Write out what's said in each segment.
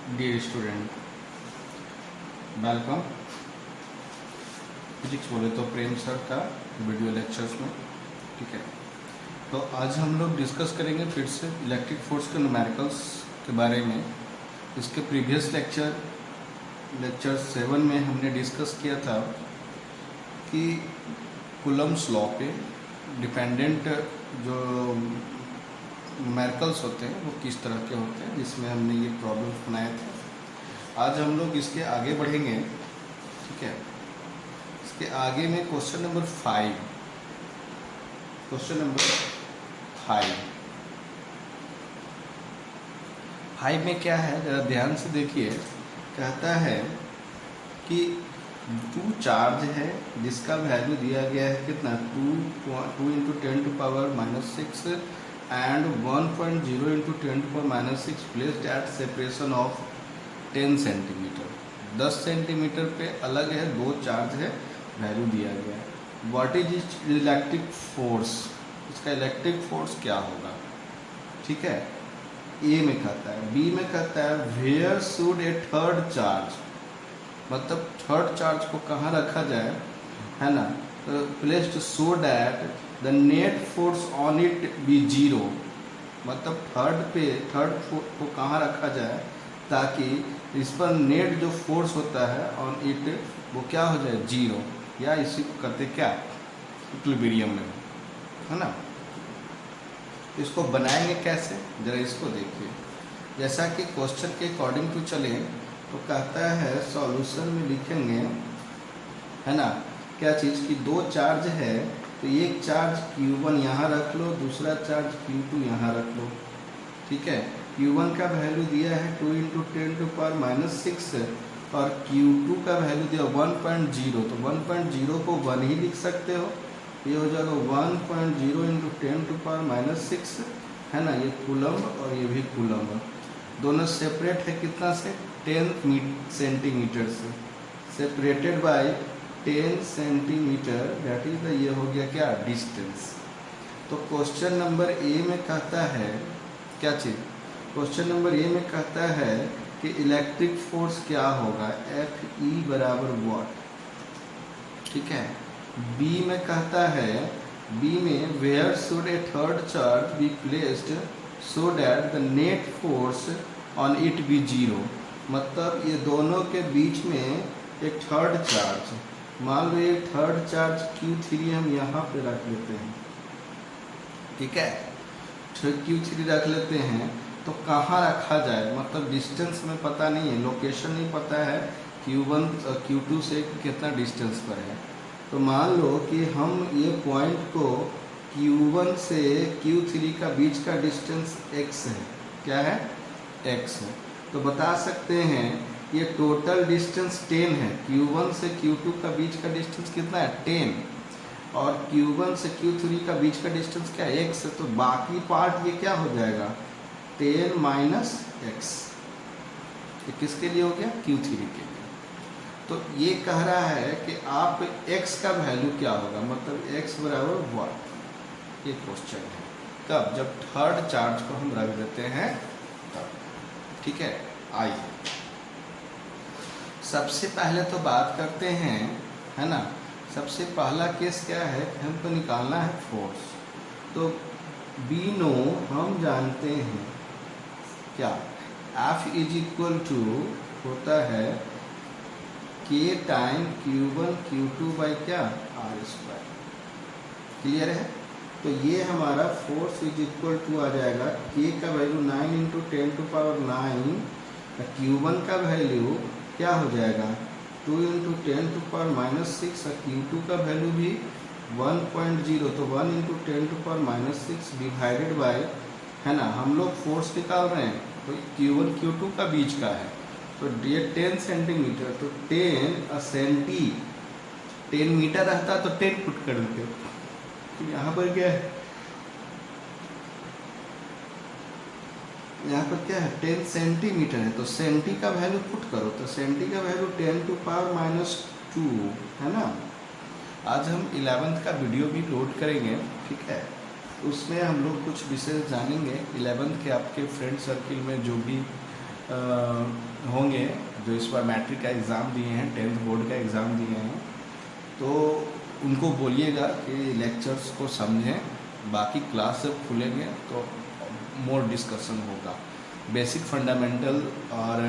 Dear student, welcome. Physics बोले तो प्रेम sir का वीडियो लेक्चर्स में। ठीक है, तो आज हम लोग डिस्कस करेंगे फिर से इलेक्ट्रिक फोर्स के न्यूमेरिकल्स के बारे में। इसके प्रीवियस लेक्चर 7 में हमने डिस्कस किया था कि कूलम्ब्स लॉ पे डिपेंडेंट जो न्यूमेरिकल्स होते हैं वो किस तरह के होते हैं, जिसमें हमने ये प्रॉब्लम्स बनाए थे। आज हम लोग इसके आगे बढ़ेंगे। ठीक है, इसके आगे में क्वेश्चन नंबर 5 में क्या है, जरा ध्यान से देखिए। कहता है कि 2 चार्ज है जिसका वैल्यू दिया गया है कितना, 2 into 10⁻⁻6 and 1.0 into 10⁻⁻6 placed at separation of 10 centimetre. 10 centimetre पे अलग है, 2 चार्ज है, वैल्यू दिया गया है। व्हाट इज इलेक्ट्रिक फोर्स, इसका इलेक्ट्रिक फोर्स क्या होगा। ठीक है, ए में कहता है। बी में कहता है where should a third charge, मतलब थर्ड चार्ज को कहाँ रखा जाए, है ना, तो placed so that the net force on it be 0, मतलब थर्ड को कहाँ रखा जाए ताकि इस पर नेट जो फोर्स होता है ऑन इट वो क्या हो जाए, 0, या इसी को कहते क्या, इक्विलिब्रियम में, है ना। इसको बनाएंगे कैसे, जरा इसको देखिए। जैसा कि क्वेश्चन के अकॉर्डिंग टू चले तो कहता है सॉल्यूशन में लिखेंगे, है ना, क्या चीज़ की 2 चार्ज है तो एक चार्ज Q1 यहाँ रख लो, दूसरा चार्ज Q2 यहाँ रख लो। ठीक है, Q1 का वैल्यू दिया है 2 इंटू 10⁻⁻6 और Q2 का वैल्यू दिया 1.0, तो 1.0 को 1 ही लिख सकते हो। ये हो जाएगा 1.0 इंटू 10⁻⁻6, है ना, ये कूलम्ब और ये भी कूलम्ब। दोनों सेपरेट है कितना से, 10 सेंटीमीटर से, separated by 10 centimetre, that is ये हो गया क्या, डिस्टेंस। तो क्वेश्चन नंबर ए में कहता है क्या चीज़, क्वेश्चन नंबर ए में कहता है कि इलेक्ट्रिक फोर्स क्या होगा, Fe बराबर वॉट। ठीक है, बी में कहता है, बी में where should a third charge be placed so that the net force on it be 0, मतलब ये दोनों के बीच में एक थर्ड चार्ज, मान लो ये थर्ड चार्ज Q3 हम यहाँ पे रख लेते हैं। ठीक है, Q3 रख लेते हैं तो कहाँ रखा जाए, मतलब डिस्टेंस में पता नहीं है, लोकेशन नहीं पता है Q1 Q2 से कितना डिस्टेंस पर है। तो मान लो कि हम ये पॉइंट को Q1 से Q3 का बीच का डिस्टेंस x है, क्या है, x है, तो बता सकते हैं ये टोटल डिस्टेंस 10 है। Q1 से Q2 का बीच का डिस्टेंस कितना है, 10, और Q1 से Q3 का बीच का डिस्टेंस क्या है, x है, तो बाकी पार्ट ये क्या हो जाएगा, 10 माइनस x। ये किसके लिए हो गया, Q3 के लिए। तो ये कह रहा है कि आप x का वैल्यू क्या होगा, मतलब x बराबर व्हाट, ये क्वेश्चन है। कब, जब थर्ड चार्ज को हम रख देते हैं तब। ठीक है, आइए सबसे पहले तो बात करते हैं, है ना। सबसे पहला केस क्या है, हमको निकालना है फोर्स। तो बी नो हम जानते हैं क्या, F इज इक्वल टू होता है K time Q1 Q2 by क्या, R²। क्लियर है, तो ये हमारा फोर्स इज इक्वल टू आ जाएगा, K का वैल्यू 9 इंटू 10⁹, Q1 का वैल्यू क्या हो जाएगा, 2 इंटू 10⁻⁻6, और Q2 का वैल्यू भी 1.0, तो 1 इंटू 10⁻⁻6 डिवाइडेड बाय, है ना, हम लोग फोर्स निकाल रहे हैं तो Q1 Q2 का बीच का है, तो ये 10 सेंटीमीटर, तो 10 मीटर रहता तो 10 फुट कर देते, तो यहाँ पर क्या है, यहाँ पर क्या है, 10 सेंटीमीटर है, तो सेंटी का वैल्यू पुट करो, तो सेंटी का वैल्यू 10⁻⁻2, है ना। आज हम 11th का वीडियो भी लोड करेंगे, ठीक है, उसमें हम लोग कुछ विषय जानेंगे 11th के आपके फ्रेंड सर्किल में जो भी होंगे जो इस बार मैट्रिक का एग्ज़ाम दिए हैं, 10th बोर्ड का एग्ज़ाम दिए हैं, तो उनको बोलिएगा कि लेक्चर्स को समझें। बाकी क्लास जब खुलेंगे तो मोर डिस्कशन होगा। बेसिक फंडामेंटल और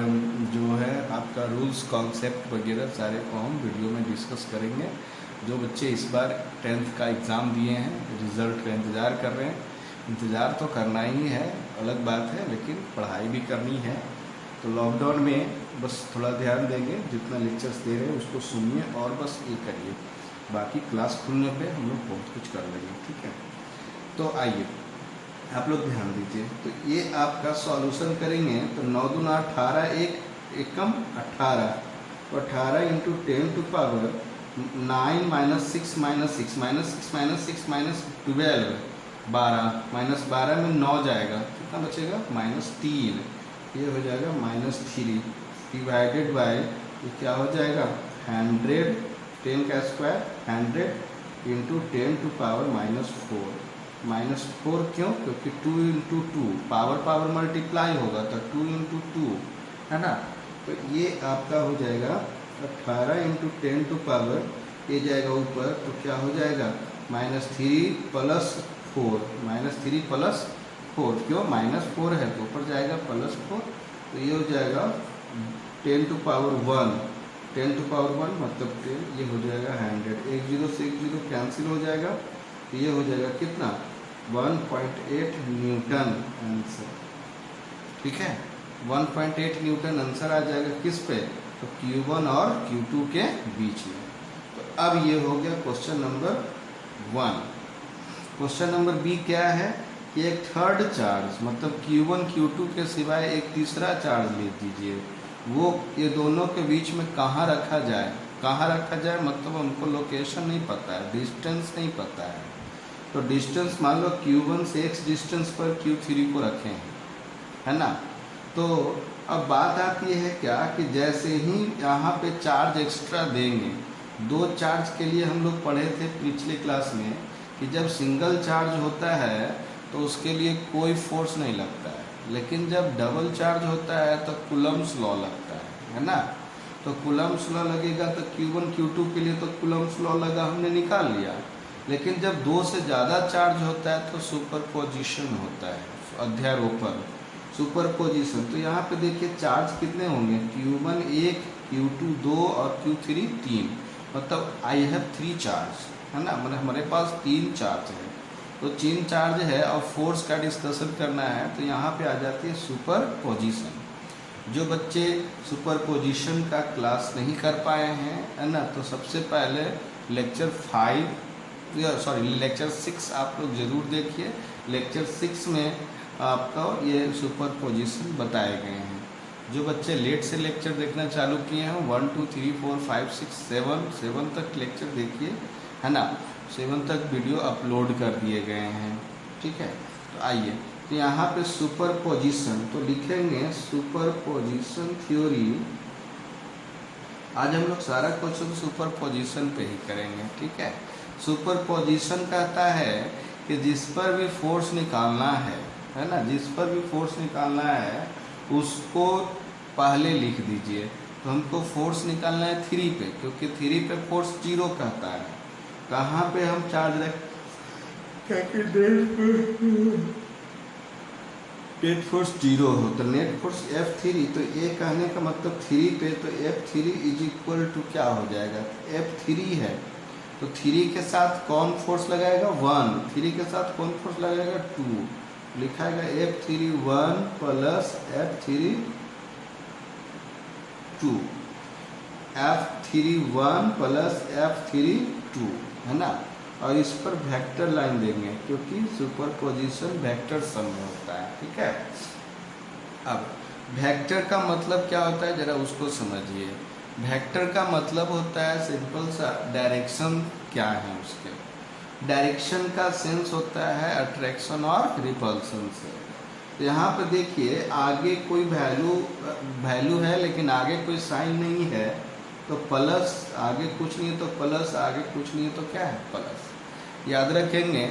जो है आपका रूल्स कॉन्सेप्ट वगैरह सारे को हम वीडियो में डिस्कस करेंगे। जो बच्चे इस बार 10th का एग्ज़ाम दिए हैं, रिज़ल्ट का इंतज़ार कर रहे हैं, इंतज़ार तो करना ही है, अलग बात है, लेकिन पढ़ाई भी करनी है। तो लॉकडाउन में बस थोड़ा ध्यान देंगे, जितना लेक्चर्स दे रहे हैं उसको सुनिए और बस ये करिए। बाकी क्लास खुलने पे हम लोग बहुत कुछ कर लेंगे, ठीक है। तो आइए आप लोग ध्यान दीजिए। तो ये आपका सॉल्यूशन करेंगे तो 9 दूना 18, एक कम 18, तो 18 into 10 to power 9 minus 6 minus 6 minus 6 minus 6 minus 12, 12 minus 12 में 9 जाएगा, कितना बचेगा -3, ये हो जाएगा -3 डिवाइडेड बाय ये क्या हो जाएगा 100, 10 का स्क्वायर 100 इंटू 10 टू पावर -4। -4 क्यों? क्योंकि 2 इंटू 2 पावर मल्टीप्लाई होगा तो 2 इंटू 2 है ना। तो ये आपका हो जाएगा 18 इंटू 10 टू पावर, ये जाएगा ऊपर तो क्या हो जाएगा -3 प्लस 4, -3 प्लस 4, क्यों -4 है तो ऊपर जाएगा +4, तो ये हो जाएगा 10 टू पावर 1, 10 टू पावर 1 मतलब 10, ये हो जाएगा 100, 1 0 से 1 0 कैंसिल हो जाएगा, तो ये हो जाएगा कितना 1.8 न्यूटन आंसर, ठीक है। 1.8 न्यूटन आंसर आ जाएगा किस पे, तो Q1 और Q2 के बीच में। तो अब ये हो गया question number 1। Question number B क्या है कि एक थर्ड चार्ज मतलब Q1 Q2 के सिवाय एक तीसरा चार्ज ले दीजिए, वो ये दोनों के बीच में कहाँ रखा जाए। कहाँ रखा जाए मतलब हमको लोकेशन नहीं पता है, डिस्टेंस नहीं पता है। तो डिस्टेंस मान लो Q1 से x डिस्टेंस पर Q3 को रखें हैं, है ना। तो अब बात आती है क्या कि जैसे ही यहाँ पे चार्ज एक्स्ट्रा देंगे, 2 चार्ज के लिए हम लोग पढ़े थे पिछले क्लास में कि जब सिंगल चार्ज होता है तो उसके लिए कोई फोर्स नहीं लगता है, लेकिन जब डबल चार्ज होता है तो कूलम्ब्स लॉ लगता है ना। तो कूलम्ब्स लॉ लगेगा तो Q1 Q2 के लिए तो कूलम्ब्स लॉ लगा, हमने निकाल लिया। लेकिन जब 2 से ज़्यादा चार्ज होता है तो सुपरपोजिशन होता है, अध्यारोपण, सुपरपोजिशन। तो यहाँ पे देखिए चार्ज कितने होंगे, Q1 1, Q2 2 और Q3 3, मतलब आई हैव 3 चार्ज, है ना, मतलब हमारे पास 3 चार्ज है। तो 3 चार्ज है और फोर्स का डिस्कशन करना है, तो यहाँ पे आ जाती है सुपरपोजिशन। जो बच्चे सुपरपोजिशन का क्लास नहीं कर पाए हैं, है ना, तो सबसे पहले लेक्चर 6 आप लोग ज़रूर देखिए। लेक्चर 6 में आपका ये सुपरपोजिशन बताए गए हैं। जो बच्चे लेट से लेक्चर देखना चालू किए हैं 1 2 3 4 5 6 7 तक लेक्चर देखिए, है ना। 7 तक वीडियो अपलोड कर दिए गए हैं, ठीक है। तो आइए, तो यहाँ पे सुपरपोजिशन तो लिखेंगे सुपरपोजिशन थ्योरी। आज हम लोग सारा क्वेश्चन सुपरपोजिशन पे ही करेंगे, ठीक है। सुपरपोजिशन कहता है कि जिस पर भी फोर्स निकालना है ना, जिस पर भी फोर्स निकालना है उसको पहले लिख दीजिए। तो हमको फोर्स निकालना है 3 पे, क्योंकि 3 पे फोर्स 0 कहता है। कहाँ पे हम चार्ज रख नेट फोर्स 0 हो तो नेट फोर्स F3, तो ये कहने का मतलब 3 पे, तो F3 इज इक्वल टू क्या हो जाएगा, F3 है तो 3 के साथ कौन फोर्स लगाएगा 1, 3 के साथ कौन फोर्स लगाएगा 2, लिखाएगा F3 1 plus F3 2, F3 1 plus F3 2, है ना। और इस पर वेक्टर लाइन देंगे क्योंकि सुपरपोजिशन वेक्टर सम में होता है, ठीक है। अब वेक्टर का मतलब क्या होता है जरा उसको समझिए। वेक्टर का मतलब होता है सिंपल सा, डायरेक्शन क्या है उसके, डायरेक्शन का सेंस होता है अट्रैक्शन और रिपल्सन से। तो यहाँ पे देखिए आगे कोई वैल्यू है लेकिन आगे कोई साइन नहीं है, तो प्लस, आगे कुछ नहीं है तो प्लस, आगे कुछ नहीं है तो क्या है प्लस। याद रखेंगे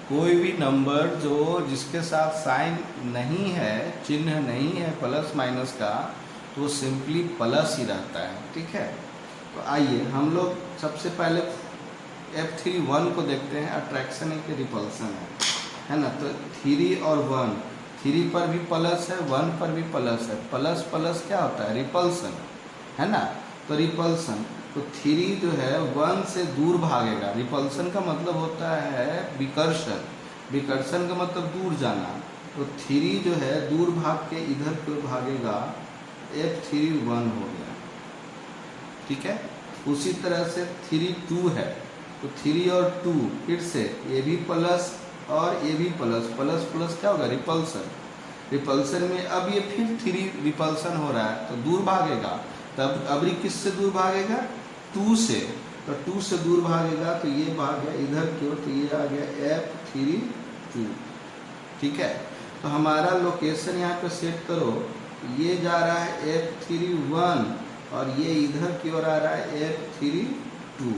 कोई भी नंबर जो जिसके साथ साइन नहीं है, चिन्ह नहीं है प्लस माइनस का, तो वो सिंपली प्लस ही रहता है। ठीक है, तो आइए हम लोग सबसे पहले F3 को देखते हैं। अट्रैक्शन है कि रिपल्सन है ना। तो 3 और 1, 3 पर भी प्लस है, 1 पर भी प्लस है। प्लस प्लस क्या होता है? रिपल्सन है ना। तो रिपल्सन, तो 3 जो है 1 से दूर भागेगा। रिपल्सन का मतलब होता है विकर्षण, विकर्षण का मतलब दूर जाना। तो 3 जो है दूर भाग के इधर को भागेगा, F3 1 हो गया। ठीक है, उसी तरह से 3 2 है, तो 3 और 2 फिर से ये भी प्लस और ये भी प्लस, प्लस प्लस क्या होगा? रिपल्सन। रिपल्सन में अब ये फिर 3 रिपल्सन हो रहा है, तो दूर भागेगा। तब अबरी किस से दूर भागेगा? 2 से। तो 2 से दूर भागेगा, तो ये भाग गया इधर की ओर, तो ये आ गया F3 2। ठीक है, तो हमारा लोकेशन यहाँ पे सेट करो। ये जा रहा है F3 1 और ये इधर की ओर आ रहा है F3 2।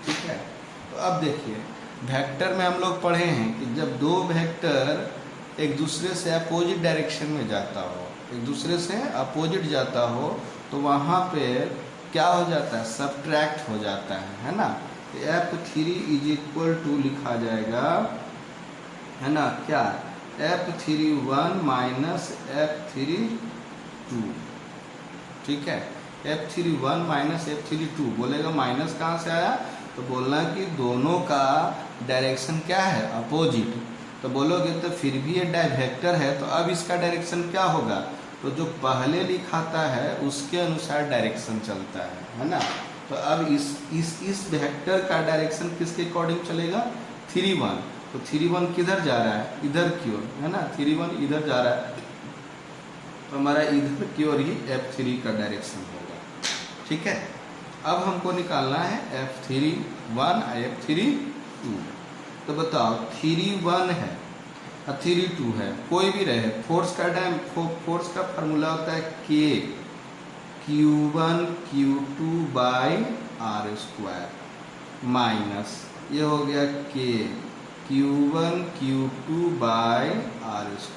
ठीक है, तो अब देखिए वेक्टर में हम लोग पढ़े हैं कि जब दो वेक्टर एक दूसरे से अपोजिट डायरेक्शन में जाता हो, एक दूसरे से अपोजिट जाता हो, तो वहाँ पे क्या हो जाता है? सब्ट्रैक्ट हो जाता है ना। तो F3 = लिखा जाएगा, है ना, क्या? F3 1 minus F3 2। ठीक है, F3 1 माइनस F3 2 बोलेगा माइनस कहाँ से आया? तो बोलना कि दोनों का डायरेक्शन क्या है? अपोजिट। तो बोलोगे तो फिर भी ये वेक्टर है, तो अब इसका डायरेक्शन क्या होगा? तो जो पहले लिखाता है उसके अनुसार डायरेक्शन चलता है ना। तो अब इस वेक्टर का डायरेक्शन किसके अकॉर्डिंग चलेगा? 3 1। तो 3 1 किधर जा रहा है? इधर की ओर, है ना। 3 1 इधर जा रहा है, तो हमारा इधर की ओर ही F3 का डायरेक्शन होगा। ठीक है, अब हमको निकालना है F3 1 F3 2। तो बताओ 3 1 है और 3 2 है, कोई भी रहे, फोर्स का फार्मूला होता है K Q1 Q2 by R² minus ये हो गया K Q1 Q2 by R²।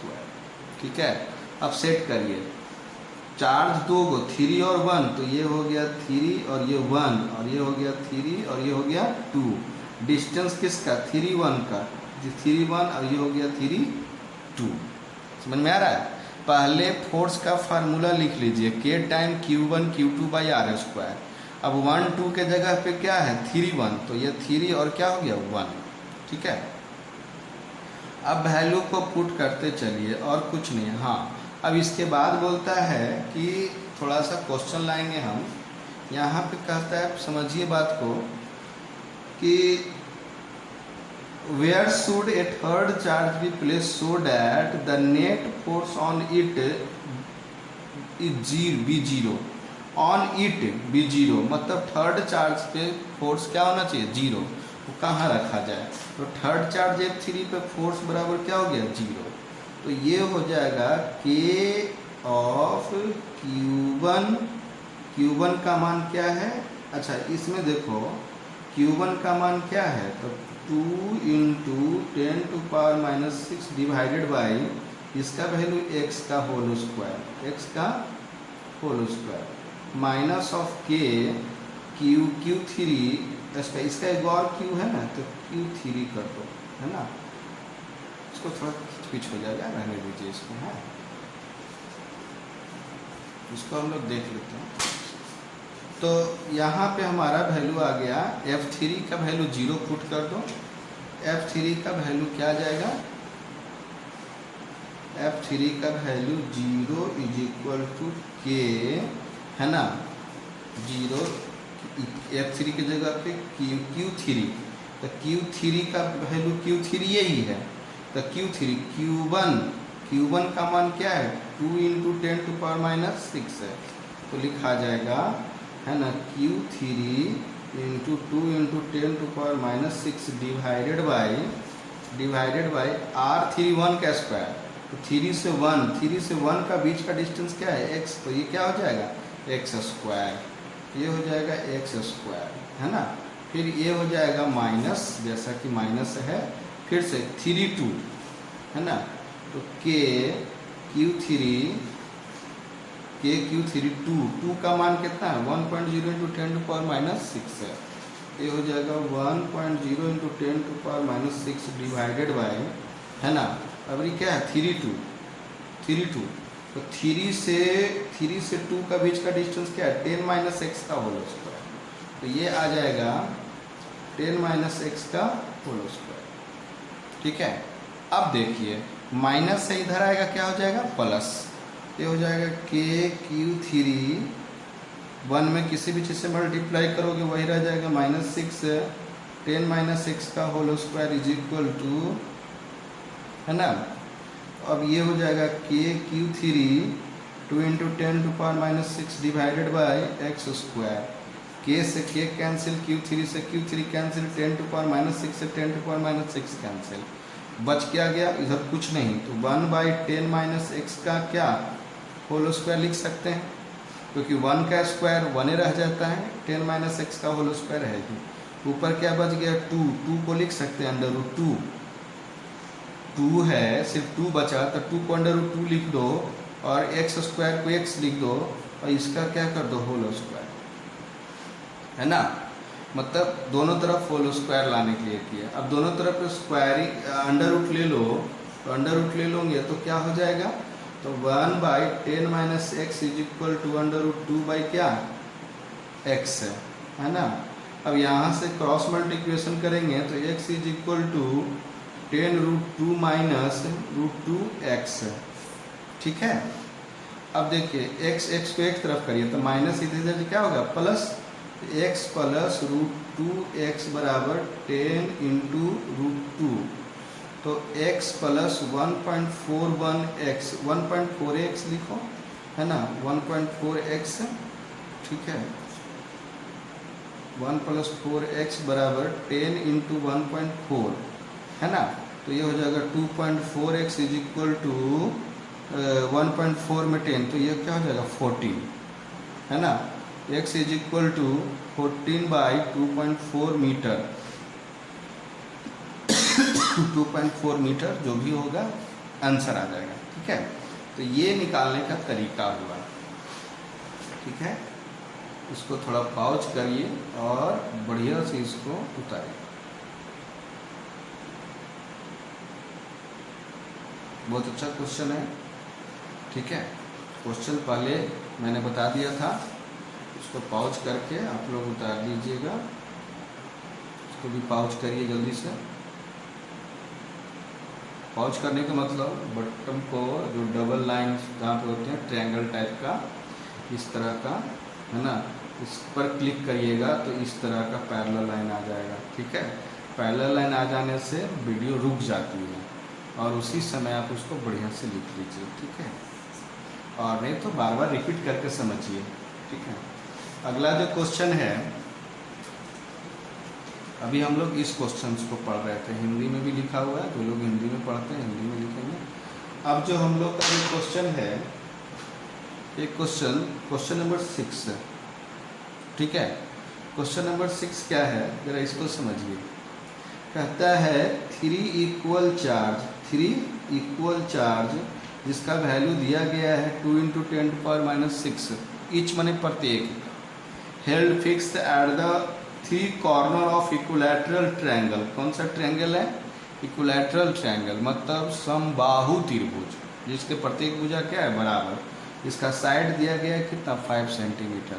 ठीक है, अब सेट करिए। चार्ज दो गो 3 और 1, तो ये हो गया 3 और ये 1 और ये हो गया 3 और ये हो गया 2। डिस्टेंस किसका? 3 1 का, 3 1 और ये हो गया 3 2। समझ में आ रहा है? पहले फोर्स का फार्मूला लिख लीजिए, K time Q1 Q2 by R²। अब 1 2 के जगह पे क्या है? 3 1, तो ये 3 और क्या हो गया? 1। ठीक है, अब वैल्यू को पुट करते चलिए और कुछ नहीं। हाँ, अब इसके बाद बोलता है कि थोड़ा सा क्वेश्चन लाएंगे हम। यहाँ पे कहता है, समझिए बात को, कि where should a third charge be place so that the net force on it be zero. On it be zero मतलब थर्ड चार्ज पे फोर्स क्या होना चाहिए? 0। वो कहाँ रखा जाए? तो थर्ड चार्ज F3 पे फोर्स बराबर क्या हो गया? 0। तो ये हो जाएगा K ऑफ Q1। Q1 का मान क्या है? अच्छा, इसमें देखो Q1 का मान क्या है? तो 2 × 10⁻⁻6 डिवाइडेड बाई इसका वैल्यू x का whole square minus of K Q3। इसका एक और Q है ना, तो Q3 कर दो, है ना। इसको थोड़ा खिंच हो जाएगा, रहने दीजिए इसको। है, इसको हम लोग देख लेते हैं। तो यहाँ पे हमारा वैल्यू आ गया, F3 का वैल्यू 0 पुट कर दो। F3 का वैल्यू क्या आ जाएगा? F3 का वैल्यू 0 = K, है ना। 0 F3 की जगह पे Q3, तो Q3 का वैल्यू Q3 यही है। तो Q1 का मान क्या है? 2 × 10⁻⁻6 है, तो लिखा जाएगा, है ना, Q3 × 2 × 10⁻⁻6 डिवाइडेड बाई R31 का स्क्वायर। तो 3 से 1 का बीच का डिस्टेंस क्या है? x। तो ये क्या हो जाएगा? x²। ये हो जाएगा x², है ना। फिर ये हो जाएगा माइनस, जैसा कि माइनस है। फिर से 3 2 है ना, तो के क्यू थ्री टू का मान कितना है 1.0 इंटू 10⁻⁻6 है। ये हो जाएगा 1.0 इंटू 10⁻⁻6 डिवाइडेड बाय, है ना, अब ये क्या है 3 2, तो 3 से 2 का बीच का डिस्टेंस क्या है 10 - x का होल स्क्वायर, तो ये आ जाएगा 10 - x का होल स्क्वायर। ठीक है, अब देखिए माइनस से इधर आएगा क्या हो जाएगा प्लस, ये हो जाएगा KQ3 1 में किसी भी चीज़ से मल्टीप्लाई करोगे वही रह जाएगा -6 10 - x का whole square is equal to, है ना, अब ये हो जाएगा KQ3 2 into 10⁻⁻6 divided by x square, k से k कैंसिल, Q3 से Q3 कैंसिल, 10⁻⁻6 से 10⁻⁻6 कैंसिल, बच क्या गया इधर कुछ नहीं, तो 1/10 - x का क्या होल स्क्वायर लिख सकते हैं, क्योंकि 1 का स्क्वायर 1 ही रह जाता है, 10 - x का होल स्क्वायर है ही, ऊपर क्या बच गया 2 को लिख सकते हैं √2, 2 है सिर्फ 2 बचा, तो 2 को √2 लिख दो और x स्क्वायर को x लिख दो और इसका क्या कर दो होल स्क्वायर, है ना, मतलब दोनों तरफ होल स्क्वायर लाने के लिए किया। अब दोनों तरफ स्क्वायर अंडर रूट ले लो, तो अंडर रूट ले लोगे तो क्या हो जाएगा, तो 1/10 - x इज इक्वल टू √2 क्या x है ना। अब यहाँ से क्रॉस मल्टीप्लिकेशन करेंगे तो x is equal to 10√2 - √2x, ठीक है। अब देखिए x को एक तरफ करिए तो माइनस इधर क्या होगा प्लस, x प्लस √2x बराबर 10 इंटू √2, तो x प्लस 1.41x 1.4x लिखो, है ना, 1.4x, ठीक है, 1 + 4x बराबर 10 इंटू 1.4, है ना, तो ये हो जाएगा 2.4x इज इक्वल टू 1.4 में 10, तो ये क्या हो जाएगा 14, है ना, x is equal to 14/2.4 metre 2.4 metre जो भी होगा आंसर आ जाएगा, ठीक है। तो ये निकालने का तरीका हुआ, ठीक है। इसको थोड़ा पॉज करिए और बढ़िया से इसको उतारिए। बहुत अच्छा क्वेश्चन है, ठीक है। क्वेश्चन पहले मैंने बता दिया था, इसको पॉज करके आप लोग उतार लीजिएगा, इसको भी पॉज करिए जल्दी से। पॉज करने का मतलब बटन को जो डबल लाइन जहाँ पे होते हैं ट्रायंगल टाइप का इस तरह का, है ना, इस पर क्लिक करिएगा तो इस तरह का पैरेलल लाइन आ जाएगा, ठीक है। पैरेलल लाइन आ जाने से वीडियो रुक जाती है और उसी समय आप उसको बढ़िया से लिख लीजिए, ठीक है, और नहीं तो बार बार रिपीट करके समझिए, ठीक है। अगला जो क्वेश्चन है, अभी हम लोग इस क्वेश्चन को पढ़ रहे थे, हिंदी में भी लिखा हुआ है, जो लोग हिंदी में पढ़ते हैं हिंदी में लिखेंगे। अब जो हम लोग का ये क्वेश्चन है, एक क्वेश्चन नंबर 6 है, ठीक है। क्वेश्चन नंबर 6 क्या है जरा इसको समझिए। कहता है 3 इक्वल चार्ज जिसका वैल्यू दिया गया है 2 इंटू 10⁻⁻6 ईच माने प्रत्येक, held fix at the 3 corner of equilateral triangle. कौन सा ट्रायंगल है, इक्विलैटरल ट्रायंगल, मतलब समबाहु त्रिभुज जिसके प्रत्येक भुजा क्या है बराबर, इसका साइड दिया गया है कितना 5 सेंटीमीटर।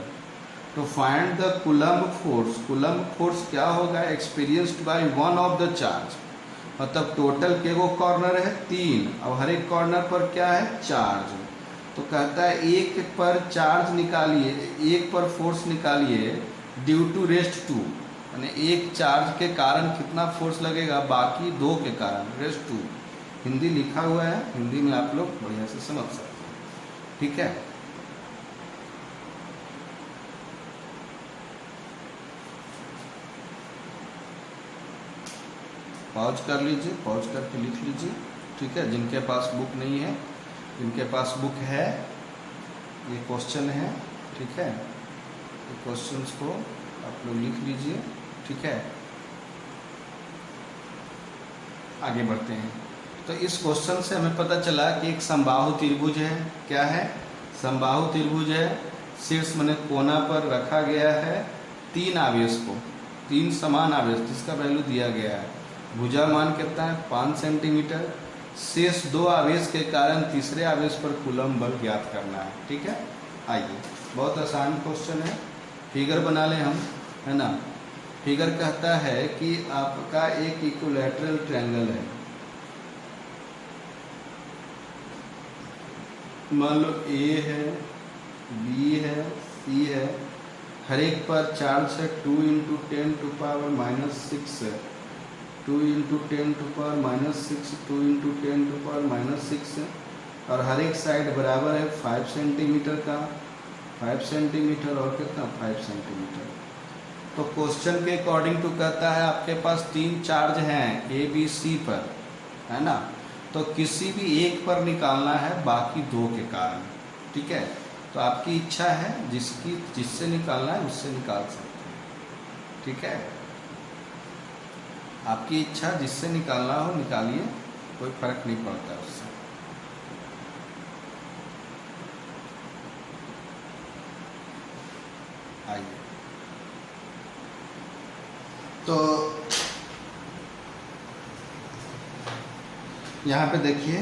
तो find the coulomb force, coulomb force क्या होगा experienced by one of the charge, मतलब टोटल के वो कॉर्नर है 3 और हर एक कॉर्नर पर क्या है चार्ज। तो कहता है एक पर चार्ज निकालिए, एक पर फोर्स निकालिए ड्यू टू रेस्ट 2, यानी एक चार्ज के कारण कितना फोर्स लगेगा बाकी 2 के कारण रेस्ट 2। हिंदी लिखा हुआ है, हिंदी में आप लोग बढ़िया से समझ सकते हैं, ठीक है। पॉज कर लीजिए, पॉज करके लिख लीजिए, ठीक है। जिनके पास बुक नहीं है, जिनके पास बुक है, ये क्वेश्चन है, ठीक है, ये क्वेश्चंस को आप लोग लिख लीजिए, ठीक है। आगे बढ़ते हैं। तो इस क्वेश्चन से हमें पता चला कि एक समबाहु त्रिभुज है। क्या है? समबाहु त्रिभुज है। शीर्ष माने कोना पर रखा गया है 3 आवेश को, 3 समान आवेश जिसका वैल्यू दिया गया है। भुजा मान कितना है? 5 सेंटीमीटर। शेष 2 आवेश के कारण तीसरे आवेश पर कूलम बल ज्ञात करना है। ठीक है, आइए, बहुत आसान क्वेश्चन है। फिगर बना लें हम, है ना। फिगर कहता है कि आपका एक इक्विलैटरल ट्रायंगल है। मान लो ए है, बी है, सी है। हर एक पर चार्ज है 2 × 10⁻⁻6 है। 2 × 10⁻⁻6, 2 × 10⁻⁻6 और हर एक साइड बराबर है 5 सेंटीमीटर का, 5 सेंटीमीटर और कितना? 5 सेंटीमीटर। तो क्वेश्चन के अकॉर्डिंग टू कहता है आपके पास 3 चार्ज हैं ए बी सी पर, है ना। तो किसी भी एक पर निकालना है बाकी 2 के कारण। ठीक है, तो आपकी इच्छा है जिससे निकालना है उससे निकाल सकते हैं। ठीक है, आपकी इच्छा जिससे निकालना हो निकालिए, कोई फर्क नहीं पड़ता उससे। आइए, तो यहाँ पे देखिए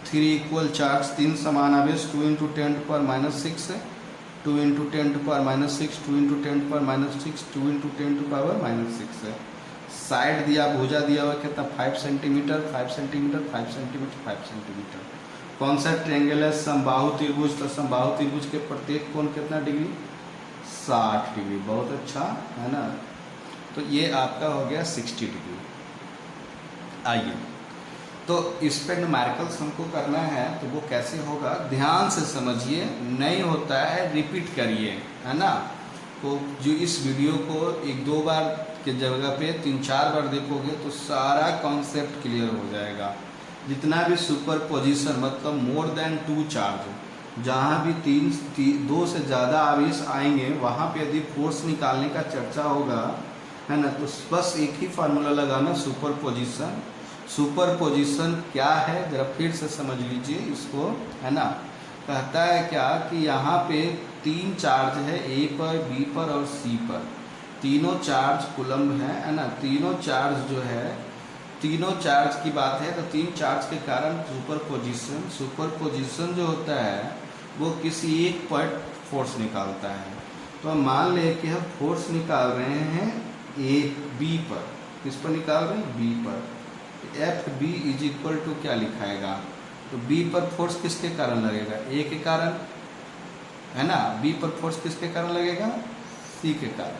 3 इक्वल चार्ज, 3 समान आवेश, 2 × 10⁻⁻6, 2 × 10⁻⁻6, 2 × 10⁻⁻6, 2 × 10⁻⁻6 है। साइड दिया, भुजा दिया हुआ कितना? 5 सेंटीमीटर, 5 सेंटीमीटर, 5 सेंटीमीटर, 5 सेंटीमीटर। कौन सा ट्रायंगल है? समबाहु त्रिभुज। तो समबाहु त्रिभुज के प्रत्येक कोण कितना डिग्री? 60 डिग्री। बहुत अच्छा, है ना। तो ये आपका हो गया 60 डिग्री। आइए, तो इस पर न्यूमेरिकल्स हमको करना है, तो वो कैसे होगा ध्यान से समझिए। नहीं होता है रिपीट करिए, है ना। तो जो इस वीडियो को 1-2 बार के जगह पे 3-4 बार देखोगे तो सारा कॉन्सेप्ट क्लियर हो जाएगा। जितना भी सुपरपोजिशन मतलब मोर देन 2 चार्ज, जहाँ भी 2 से ज़्यादा आवेश आएंगे वहाँ पे यदि फोर्स निकालने का चर्चा होगा, है ना, तो बस एक ही फार्मूला लगाना, सुपरपोजिशन। सुपरपोजिशन क्या है जरा फिर से समझ लीजिए इसको, है ना। कहता है क्या कि यहाँ पे 3 चार्ज है, ए पर, बी पर और सी पर। तीनों चार्ज कूलम्ब है ना। तीनों चार्ज जो है, तीनों चार्ज की बात है, तो 3 चार्ज के कारण सुपरपोजिशन जो होता है वो किसी एक पर फोर्स निकालता है। तो मान ले कि हम फोर्स निकाल रहे हैं ए बी पर। किस पर निकाल रहे हैं? बी पर। F B is equal to क्या लिखाएगा? तो बी पर फोर्स किसके कारण लगेगा? ए के कारण, है ना। बी पर फोर्स किसके कारण लगेगा? सी के कारण।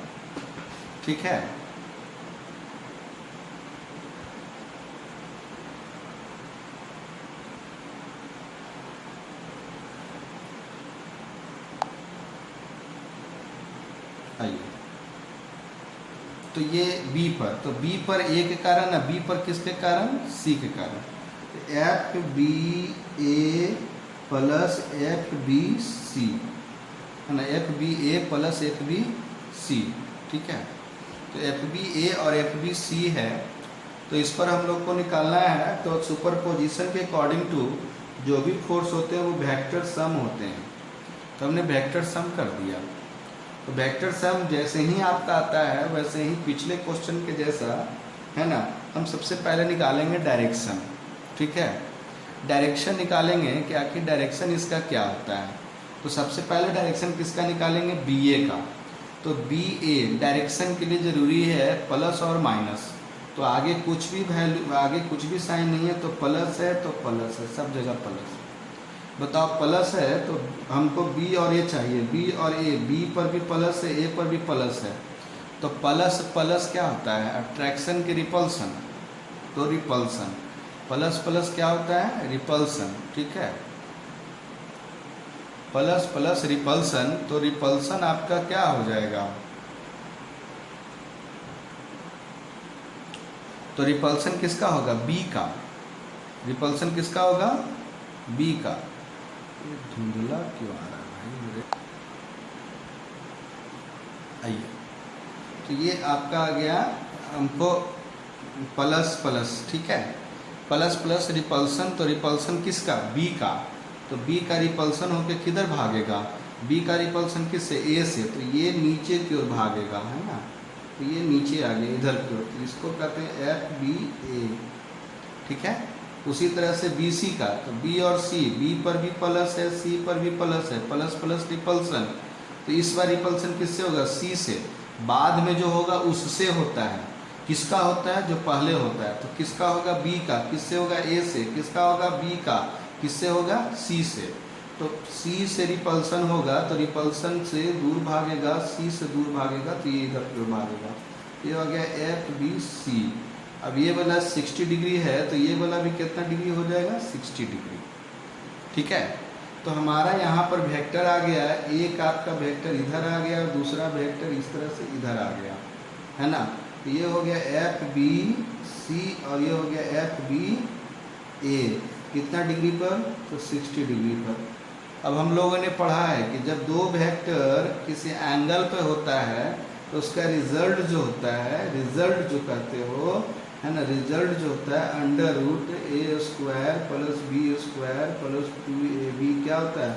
ठीक है, आइए, तो ये बी पर, तो बी पर ए के कारण है, बी पर किसके कारण? सी के कारण। एफ बी ए प्लस एफ बी सी, है ना। एफ बी ए प्लस एफ बी सी। ठीक है, तो एफ बी ए और एफ बी सी है, तो इस पर हम लोग को निकालना है। तो सुपरपोजिशन के अकॉर्डिंग टू जो भी फोर्स होते हैं वो वेक्टर सम होते हैं। तो हमने वेक्टर सम कर दिया। तो वेक्टर सम जैसे ही आपका आता है वैसे ही पिछले क्वेश्चन के जैसा, है ना, हम सबसे पहले निकालेंगे डायरेक्शन। ठीक है, डायरेक्शन निकालेंगे कि आखिर डायरेक्शन इसका क्या होता है। तो सबसे पहले डायरेक्शन किसका निकालेंगे? बी ए का। तो बी ए डायरेक्शन के लिए ज़रूरी है प्लस और माइनस। तो आगे कुछ भी वैल्यू, आगे कुछ भी साइन नहीं है, तो प्लस है तो प्लस है, सब जगह प्लस। बताओ, प्लस है तो हमको बी और ए चाहिए, बी और ए, बी पर भी प्लस है, ए पर भी प्लस है। तो प्लस प्लस क्या होता है? अट्रैक्शन की रिपल्सन। तो रिपल्सन, प्लस प्लस क्या होता है? रिपल्सन। ठीक है, प्लस प्लस रिपल्सन। तो रिपल्सन आपका क्या हो जाएगा? तो रिपल्सन किसका होगा? बी का। रिपल्सन किसका होगा? बी का। ये धुंधला क्यों आ रहा है भाई मेरे? आइए, तो ये आपका आ गया। हमको प्लस प्लस, ठीक है, प्लस प्लस रिपल्सन, तो रिपल्सन किसका, बी का, तो बी का रिपल्सन होकर किधर भागेगा, बी का रिपल्सन किससे, ए से, तो ये नीचे की ओर भागेगा, है ना, तो ये नीचे आ गया इधर की ओर, तो इसको कहते हैं एफ बी ए, ठीक है। उसी तरह से बी सी का, तो बी और सी, बी पर भी प्लस है, सी पर भी प्लस है, प्लस प्लस रिपल्सन, तो इस बार रिपल्सन किससे होगा, सी से, बाद में जो होगा उससे होता है, किसका होता है, जो पहले होता है, तो किसका होगा, बी का, किससे होगा, ए से, किसका होगा, बी का, किससे होगा, सी से, तो सी से रिपल्सन होगा, तो रिपल्सन से दूर भागेगा, सी से दूर भागेगा, तो ये इधर की ओर भागेगा, ये हो गया एफ बी सी। अब ये वाला 60 डिग्री है, तो ये वाला भी कितना डिग्री हो जाएगा, 60 डिग्री, ठीक है। तो हमारा यहाँ पर वेक्टर आ गया, एक आपका वेक्टर इधर आ गया और दूसरा वेक्टर इस तरह से इधर आ गया, है ना, तो ये हो गया एफ बी सी और ये हो गया एफ बी ए, कितना डिग्री पर, तो 60 डिग्री पर। अब हम लोगों ने पढ़ा है कि जब दो वेक्टर किसी एंगल पे होता है तो उसका रिजल्ट जो होता है, रिजल्ट जो कहते हो, है ना, रिजल्ट जो होता है under root A square plus B square plus 2ab क्या होता है,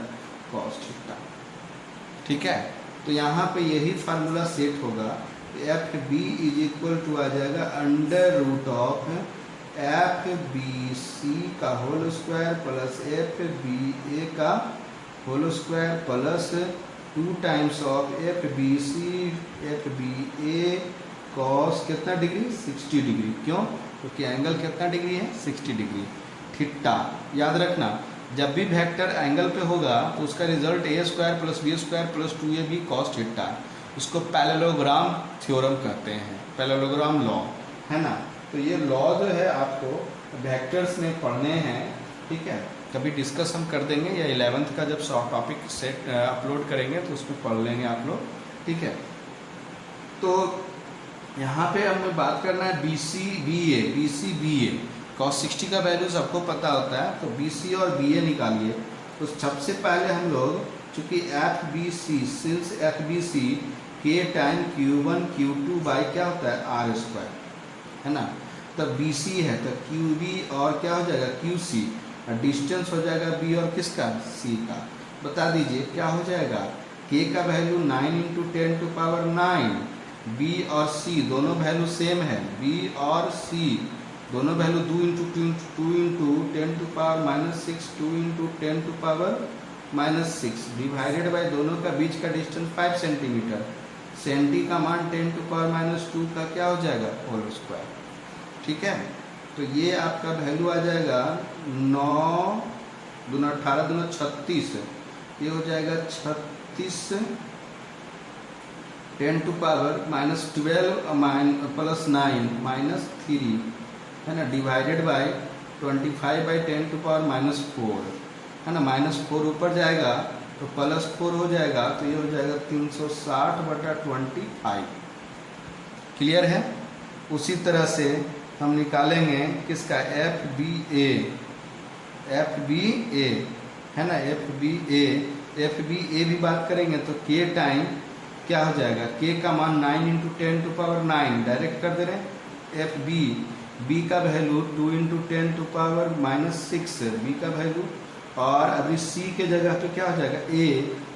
कॉस थीटा, ठीक है। तो यहाँ पे यही फार्मूला सेट होगा, F B is equal to आ जाएगा under root of F B C का whole square plus F B A का whole square plus 2 times of F B C F B A cos कितना degree, 60 degree, क्यों, क्योंकि angle कितना degree है, 60 degree, theta. याद रखना, जब भी वेक्टर एंगल पे होगा तो उसका result A square plus B square plus 2ab cos theta, उसको पैरेललोग्राम थ्योरम कहते हैं, पैरेललोग्राम लॉ, है ना। तो ये लॉ जो है आपको वेक्टर्स में पढ़ने हैं, ठीक है, कभी डिस्कस हम कर देंगे, या 11th का जब टॉपिक सेट अपलोड करेंगे तो उसमें पढ़ लेंगे आप लोग, ठीक है। तो यहाँ पे हमें बात करना है B C B A, cos 60 का वैल्यू सबको पता होता है, तो बी सी और बी ए निकालिए। तो सबसे पहले हम लोग, चूँकि F B C, since F B C के टाइम Q1 Q2 बाई क्या होता है, आर स्क्वायर, है ना, तो बी सी है तो क्यू बी और क्या हो जाएगा, क्यू सी, डिस्टेंस हो जाएगा बी और किसका, सी का। बता दीजिए क्या हो जाएगा, के का value 9 into 10 to power 9, B और सी दोनों वैल्यू सेम है, बी और सी दोनों value 2 into 10 to power -6, 2 into 10 to power -6 divided by दोनों का बीच का डिस्टेंस 5 सेंटीमीटर, सेंटी का मान 10 टू पावर -2 का क्या हो जाएगा, होल स्क्वायर, ठीक है। तो ये आपका वैल्यू आ जाएगा 9 दूना 18 दूना 36, ये हो जाएगा 36 10 टू पावर -12 प्लस 9 -3, है ना, divided by 25 by 10 to power -4, है ना, -4 ऊपर जाएगा तो +4 हो जाएगा, तो ये हो जाएगा 360/25, क्लियर है। उसी तरह से हम निकालेंगे किसका, एफ बी ए, है ना, एफ बी ए भी बात करेंगे तो के टाइम क्या हो जाएगा, के का मान 9 इंटू 10 टू पावर 9 डायरेक्ट कर दे रहे हैं, एफ बी का value 2 into 10 to power -6 B का वैल्यू, और अभी सी के जगह पे क्या हो जाएगा, ए,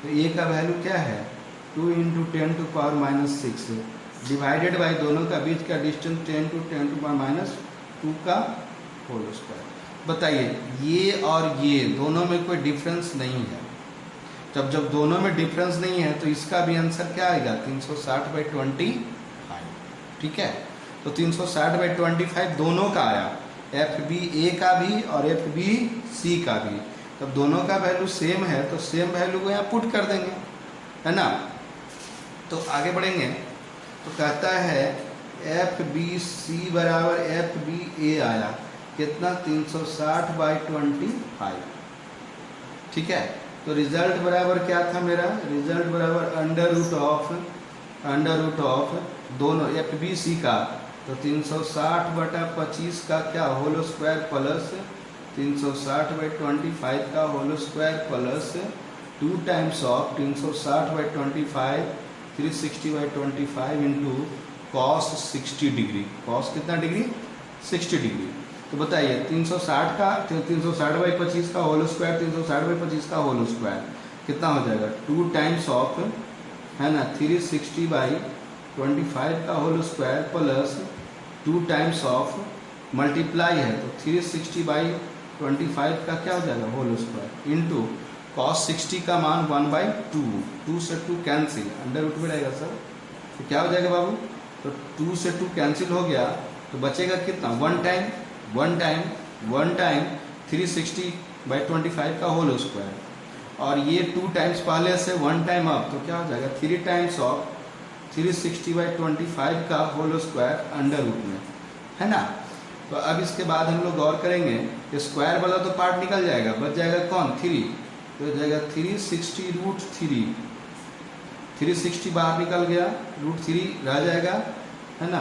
तो ए का वैल्यू क्या है, 2 into 10 to power -6 divided by दोनों का बीच का डिस्टेंस 10 टू 10 टू पावर -2 का होल स्क्वायर। बताइए ये और ये दोनों में कोई डिफरेंस नहीं है, जब दोनों में डिफरेंस नहीं है तो इसका भी आंसर क्या आएगा, 360/25, ठीक है। तो 360/25 दोनों का आया, एफ बी ए का भी और एफ बी सी का भी, तब दोनों का वैल्यू सेम है तो सेम वैल्यू को यहाँ पुट कर देंगे, है ना। तो आगे बढ़ेंगे, तो कहता है एफ बी सी बराबर एफ बी ए आया, कितना, 360/25, ठीक है। तो रिजल्ट बराबर क्या था मेरा, रिजल्ट बराबर अंडर रूट ऑफ दोनों एफ बी सी का, तो 360/25 का क्या होल स्क्वायर प्लस 360/25 का whole square plus 2 times of 360/25 360/25 into cos 60 degree, cos कितना डिग्री, 60 डिग्री। तो बताइए 360 का 360/25 का होल स्क्वायर, 360/25 का होल स्क्वायर कितना हो जाएगा? 2 टाइम्स ऑफ, है ना, 360/25 का whole square plus 2 times of multiply है तो 360/25 का क्या हो जाएगा? होल स्क्वायर इंटू cos 60 का मान 1/2, 2 से 2 कैंसिल, अंडर रूट में रहेगा सर, तो क्या हो जाएगा बाबू? तो 2 से 2 कैंसिल हो गया तो बचेगा कितना? 1 टाइम 360/25 का होल स्क्वायर, और ये 2 टाइम्स पहले से 1 टाइम अब, तो क्या हो जाएगा? 3 टाइम्स ऑफ 360/25 का होल स्क्वायर अंडर रूट में, है ना। तो अब इसके बाद हम लोग गौर करेंगे कि स्क्वायर वाला तो पार्ट निकल जाएगा, बच जाएगा कौन? 3, तो हो जाएगा 360√3, 360 बाहर निकल गया, √3 रह जाएगा, है ना,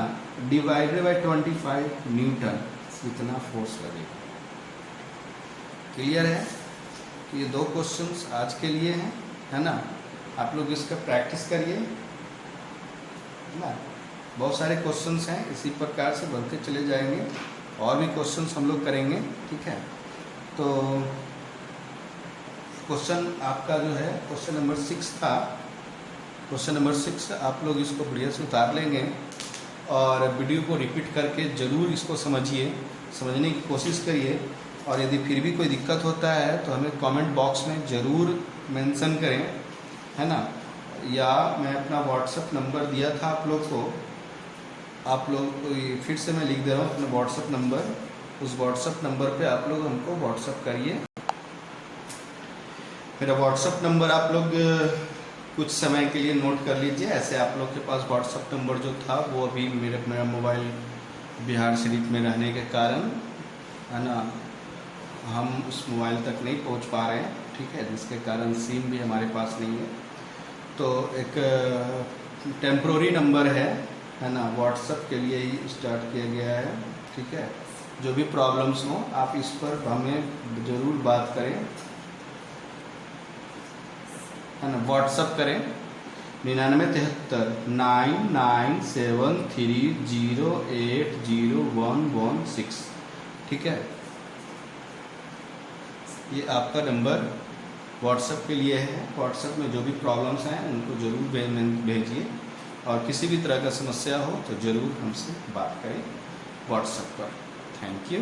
डिवाइडेड बाय 25 न्यूटन, इतना फोर्स लगेगा। क्लियर है कि ये 2 क्वेश्चंस आज के लिए हैं, है ना। आप लोग इसका प्रैक्टिस करिए, है ना। बहुत सारे क्वेश्चंस हैं, इसी प्रकार से बढ़ते चले जाएंगे, और भी क्वेश्चंस हम लोग करेंगे, ठीक है। तो क्वेश्चन आपका जो है क्वेश्चन नंबर 6 था, क्वेश्चन नंबर 6 आप लोग इसको बढ़िया से उतार लेंगे और वीडियो को रिपीट करके ज़रूर इसको समझिए, समझने की कोशिश करिए, और यदि फिर भी कोई दिक्कत होता है तो हमें कमेंट बॉक्स में ज़रूर मेंशन करें, है ना। या मैं अपना व्हाट्सएप नंबर दिया था आप लोग को, आप लोग फिर से मैं लिख दे रहा हूँ अपना व्हाट्सएप नंबर, उस व्हाट्सएप नंबर पे आप लोग हमको व्हाट्सएप करिए। मेरा व्हाट्सएप नंबर आप लोग कुछ समय के लिए नोट कर लीजिए। ऐसे आप लोग के पास व्हाट्सएप नंबर जो था वो अभी मेरा मोबाइल बिहार शरीफ में रहने के कारण, है ना, हम उस मोबाइल तक नहीं पहुंच पा रहे हैं, ठीक है, जिसके कारण सिम भी हमारे पास नहीं है। तो एक टेम्प्रोरी नंबर है ना, व्हाट्सएप के लिए ही स्टार्ट किया गया है, ठीक है। जो भी प्रॉब्लम्स हो आप इस पर हमें ज़रूर बात करें, है ना, व्हाट्सअप करें 9973 9973080116, ठीक है। ये आपका नंबर व्हाट्सएप के लिए है। व्हाट्सएप में जो भी प्रॉब्लम्स हैं उनको ज़रूर भेजिए, और किसी भी तरह का समस्या हो तो ज़रूर हमसे बात करें व्हाट्सएप पर। Thank you.